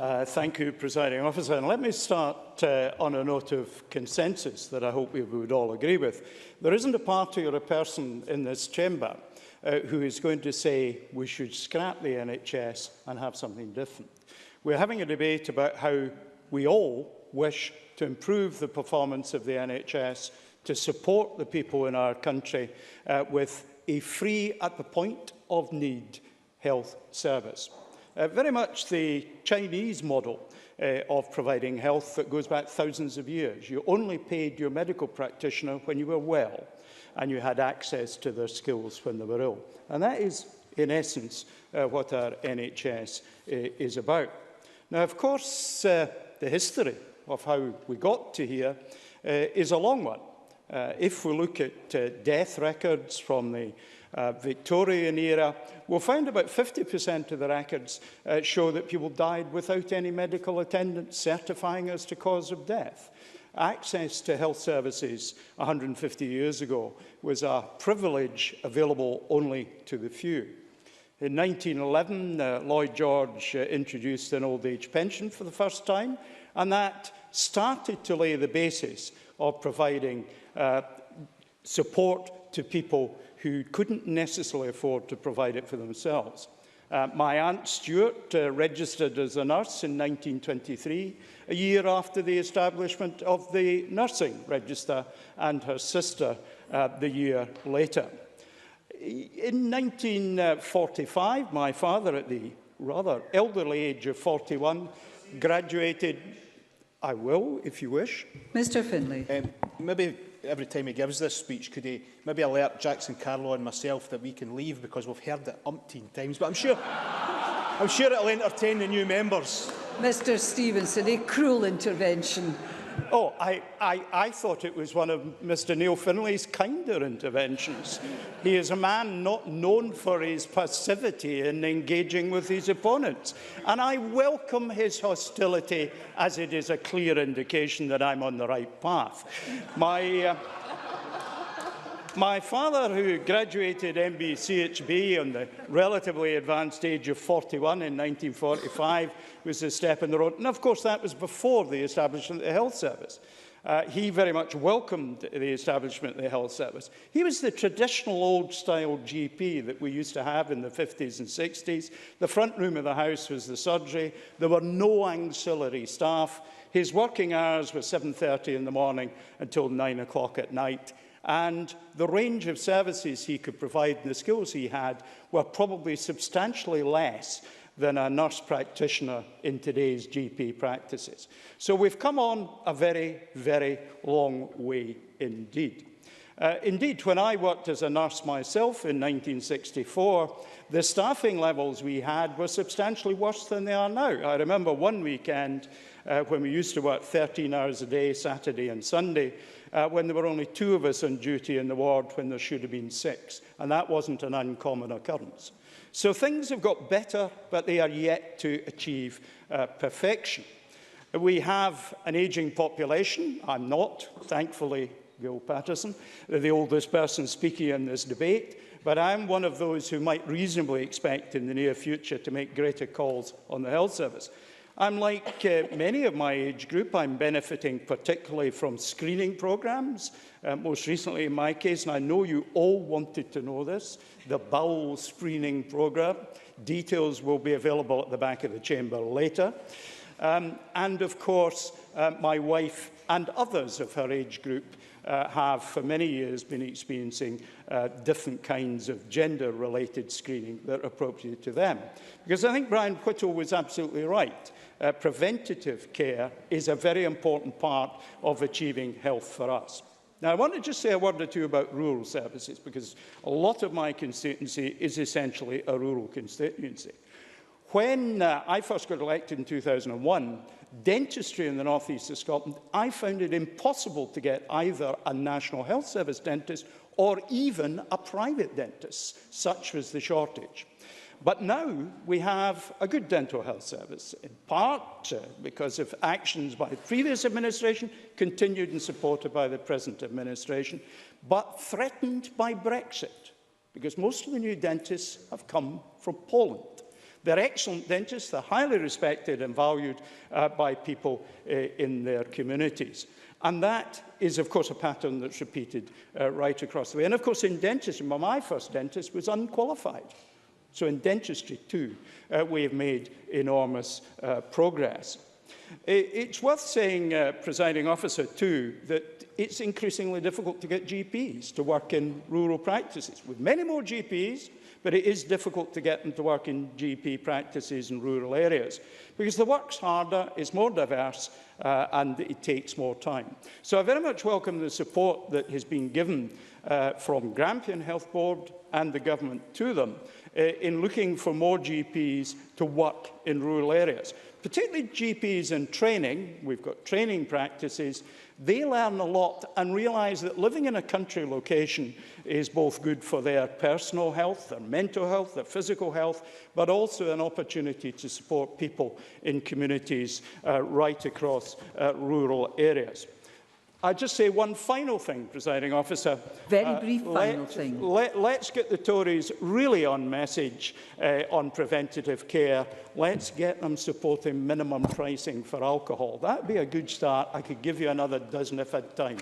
Thank you, Presiding Officer. And let me start on a note of consensus that I hope we would all agree with. There isn't a party or a person in this chamber who is going to say we should scrap the NHS and have something different. We're having a debate about how we all wish to improve the performance of the NHS, to support the people in our country with a free, at the point of need, health service. Very much the Chinese model of providing health that goes back thousands of years. You only paid your medical practitioner when you were well, and you had access to their skills when they were ill. And that is, in essence, what our NHS is about. Now, of course, the history of how we got to here is a long one. If we look at death records from the Victorian era, we'll find about 50% of the records show that people died without any medical attendance certifying as to cause of death. Access to health services 150 years ago was a privilege available only to the few. In 1911, Lloyd George introduced an old age pension for the first time, and that started to lay the basis of providing support to people who couldn't necessarily afford to provide it for themselves. My aunt Stewart registered as a nurse in 1923, a year after the establishment of the nursing register, and her sister the year later. In 1945, my father, at the rather elderly age of 41, graduated. I will, if you wish. Mr Finlay. Maybe every time he gives this speech, could he maybe alert Jackson Carlow and myself that we can leave, because we've heard it umpteen times. But I'm sure it'll entertain the new members. Mr Stevenson, a cruel intervention. Oh, I thought it was one of Mr Neil Finlay's kinder interventions. He is a man not known for his passivity in engaging with his opponents. And I welcome his hostility, as it is a clear indication that I'm on the right path. My father, who graduated MBCHB on the relatively advanced age of 41 in 1945, was a step in the road. And of course, that was before the establishment of the health service. He very much welcomed the establishment of the health service. He was the traditional old-style GP that we used to have in the 50s and 60s. The front room of the house was the surgery. There were no ancillary staff. His working hours were 7:30 in the morning until 9 o'clock at night. And the range of services he could provide and the skills he had were probably substantially less than a nurse practitioner in today's GP practices. So we've come on a very, very long way indeed. Indeed, when I worked as a nurse myself in 1964, the staffing levels we had were substantially worse than they are now. I remember one weekend when we used to work 13 hours a day, Saturday and Sunday, when there were only 2 of us on duty in the ward when there should have been 6. And that wasn't an uncommon occurrence. So things have got better, but they are yet to achieve perfection. We have an ageing population. I'm not, thankfully, Gil Patterson, the oldest person speaking in this debate, but I'm one of those who might reasonably expect in the near future to make greater calls on the health service. I'm like many of my age group. I'm benefiting particularly from screening programmes, most recently in my case, and I know you all wanted to know this, the bowel screening programme. Details will be available at the back of the chamber later. And of course, my wife and others of her age group have for many years been experiencing different kinds of gender-related screening that are appropriate to them. Because I think Brian Whittle was absolutely right. Preventative care is a very important part of achieving health for us. Now, I want to just say a word or two about rural services, because a lot of my constituency is essentially a rural constituency. When I first got elected in 2001, dentistry in the northeast of Scotland, I found it impossible to get either a National Health Service dentist or even a private dentist. Such was the shortage. But now we have a good dental health service, in part because of actions by the previous administration, continued and supported by the present administration, but threatened by Brexit, because most of the new dentists have come from Poland. They're excellent dentists. They're highly respected and valued by people in their communities. And that is, of course, a pattern that's repeated right across the way. And, of course, in dentistry, my first dentist was unqualified. So in dentistry, too, we have made enormous progress. It's worth saying, Presiding Officer, too, that it's increasingly difficult to get GPs to work in rural practices. With many more GPs, but it is difficult to get them to work in GP practices in rural areas because the work's harder, it's more diverse, and it takes more time. So I very much welcome the support that has been given from Grampian Health Board and the government to them in looking for more GPs to work in rural areas. Particularly GPs in training, we've got training practices, they learn a lot and realise that living in a country location is both good for their personal health, their mental health, their physical health, but also an opportunity to support people in communities right across rural areas. I'll just say one final thing, Presiding Officer. Very brief final thing. Let's get the Tories really on message on preventative care. Let's get them supporting minimum pricing for alcohol. That would be a good start. I could give you another dozen if I had time.